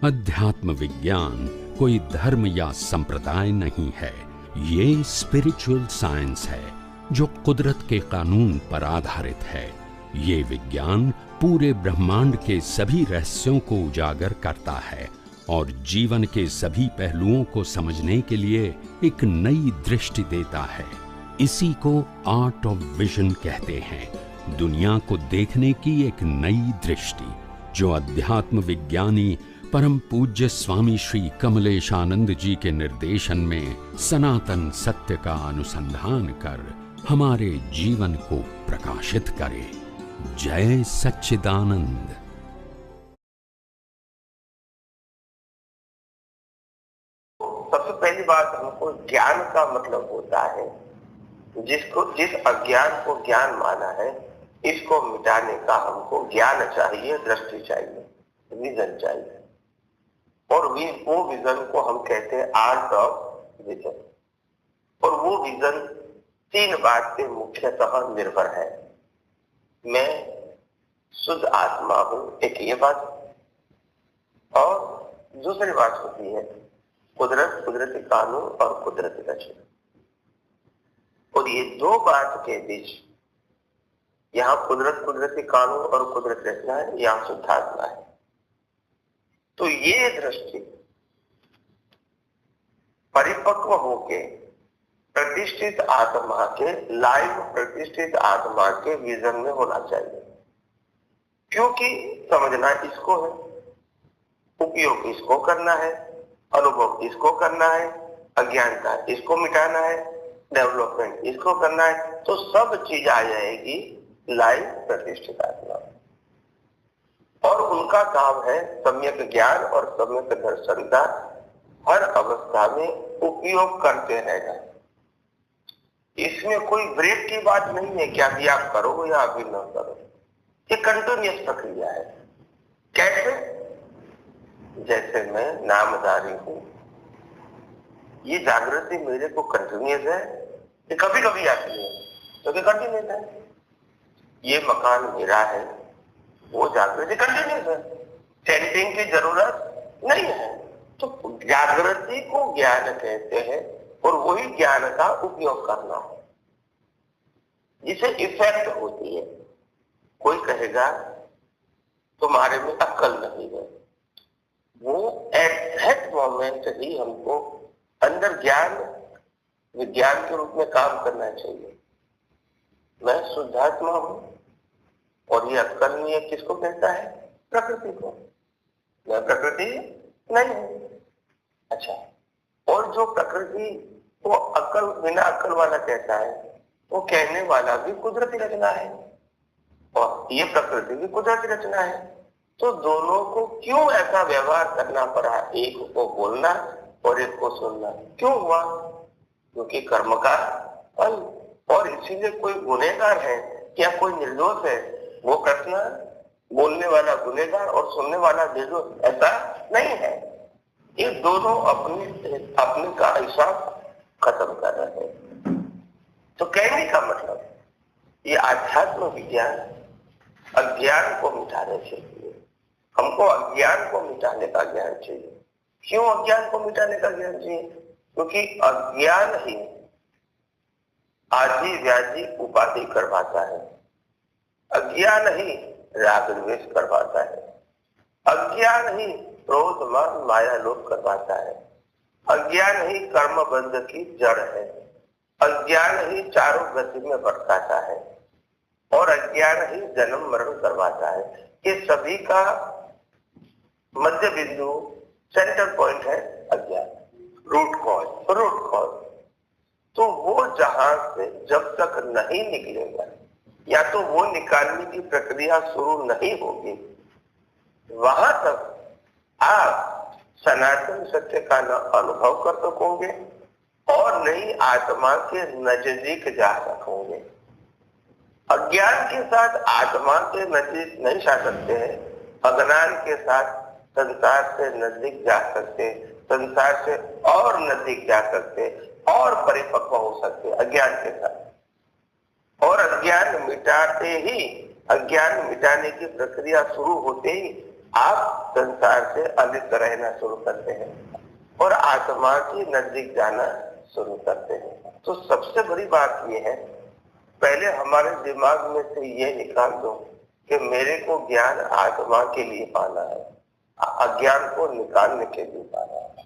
अध्यात्म विज्ञान कोई धर्म या संप्रदाय नहीं है, ये स्पिरिचुअल साइंस है जो कुदरत के कानून पर आधारित है। ये विज्ञान पूरे ब्रह्मांड के सभी रहस्यों को उजागर करता है और जीवन के सभी पहलुओं को समझने के लिए एक नई दृष्टि देता है। इसी को आर्ट ऑफ विजन कहते हैं, दुनिया को देखने की एक नई दृष्टि, जो अध्यात्म विज्ञानी परम पूज्य स्वामी श्री कमलेशानंद जी के निर्देशन में सनातन सत्य का अनुसंधान कर हमारे जीवन को प्रकाशित करे। जय सच्चिदानंद। सबसे पहली बात, हमको ज्ञान का मतलब होता है जिस अज्ञान को ज्ञान माना है, इसको मिटाने का हमको ज्ञान चाहिए, दृष्टि चाहिए, विजन चाहिए। और वो विजन को हम कहते हैं आर्ट ऑफ विजन। और वो विजन 3 बात पे मुख्यतः निर्भर है। मैं शुद्ध आत्मा हूं, एक ये बात, और दूसरी बात होती है कुदरत, कुदरती कानून और कुदरती रचना। और ये 2 बात के बीच, यहाँ कुदरत, कुदरती कानून और कुदरती रचना है, यहाँ शुद्धात्मा है। तो ये दृष्टि परिपक्व होके प्रतिष्ठित आत्मा के, लाइव प्रतिष्ठित आत्मा के विजन में होना चाहिए। क्योंकि समझना इसको है, उपयोग इसको करना है, अनुभव इसको करना है, अज्ञानता इसको मिटाना है, डेवलपमेंट इसको करना है। तो सब चीज आ जाएगी लाइव प्रतिष्ठित आत्मा। और उनका काम है सम्यक ज्ञान और सम्यक दर्शन का हर अवस्था में उपयोग करते रहना। इसमें कोई ब्रेक की बात नहीं है कि अभी आप करो या अभी न करो, ये कंटिन्यूअस प्रक्रिया है। कैसे? जैसे मैं नामधारी हूं, ये जागृति मेरे को कंटिन्यूअस है, ये कभी कभी आती है तो कंटिन्यूअस है। ये मकान मेरा है, वो जागृति कंटिन्यूअस है, चेंजिंग की जरूरत नहीं है। तो जागृति को ज्ञान कहते हैं और वही ज्ञान का उपयोग करना है, जिसे इफेक्ट होती है। कोई कहेगा तुम्हारे में अक्ल नहीं है, वो एग्जैक्ट मोमेंट ही हमको अंदर ज्ञान विज्ञान के रूप में काम करना चाहिए। मैं शुद्धात्मा हूं और ये अक्ल नहीं है, किसको कहता है? प्रकृति को। मैं प्रकृति नहीं हूं। अच्छा, और जो प्रकृति को अक्ल, बिना अक्ल वाला कहता है, वो कहने वाला भी कुदरती रचना है और ये प्रकृति भी कुदरती रचना है। तो दोनों को क्यों ऐसा व्यवहार करना पड़ा? एक को बोलना और एक को सुनना क्यों हुआ? क्योंकि कर्म का फल। और इसीलिए कोई गुनहगार है या कोई निर्दोष है, वो प्रश्न बोलने वाला गुनहगार और सुनने वाला निर्दोष, ऐसा नहीं है। ये दोनों अपने का हिसाब खत्म कर रहे हैं। तो कहने का मतलब, ये आध्यात्म विज्ञान अज्ञान को मिटाने चाहिए। हमको अज्ञान को मिटाने का ज्ञान चाहिए। क्यों अज्ञान को मिटाने का ज्ञान चाहिए? क्योंकि अज्ञान ही आदि व्याधि उपाधि करवाता है, अज्ञान ही राग द्वेष करवाता है, अज्ञान ही क्रोध मान माया लोभ करवाता है, अज्ञान ही कर्म बंध की जड़ है, अज्ञान ही चारों गति में भटकाता है और अज्ञान ही जन्म मरण करवाता है। ये सभी का मध्य बिंदु, सेंटर पॉइंट है अज्ञान, रूट कॉज। तो वो जहां से जब तक नहीं निकलेगा, या तो वो निकालने की प्रक्रिया शुरू नहीं होगी, वहां तक आप सनातन सत्य का न अनुभव कर सकोगे और नई आत्मा के नजदीक जा सकोगे। अज्ञान के साथ आत्मा के नजदीक नहीं जा सकते हैं, अज्ञान के साथ संसार से नजदीक जा सकते, संसार से और नजदीक जा सकते और परिपक्व हो सकते अज्ञान के साथ। और अज्ञान मिटाते ही, अज्ञान मिटाने की प्रक्रिया शुरू होते ही आप संसार से अलग रहना शुरू करते हैं और आत्मा के नजदीक जाना शुरू करते हैं। तो सबसे बड़ी बात यह है, पहले हमारे दिमाग में से ये निकाल दो कि मेरे को ज्ञान आत्मा के लिए पाना है, अज्ञान को निकालने के लिए पाना है।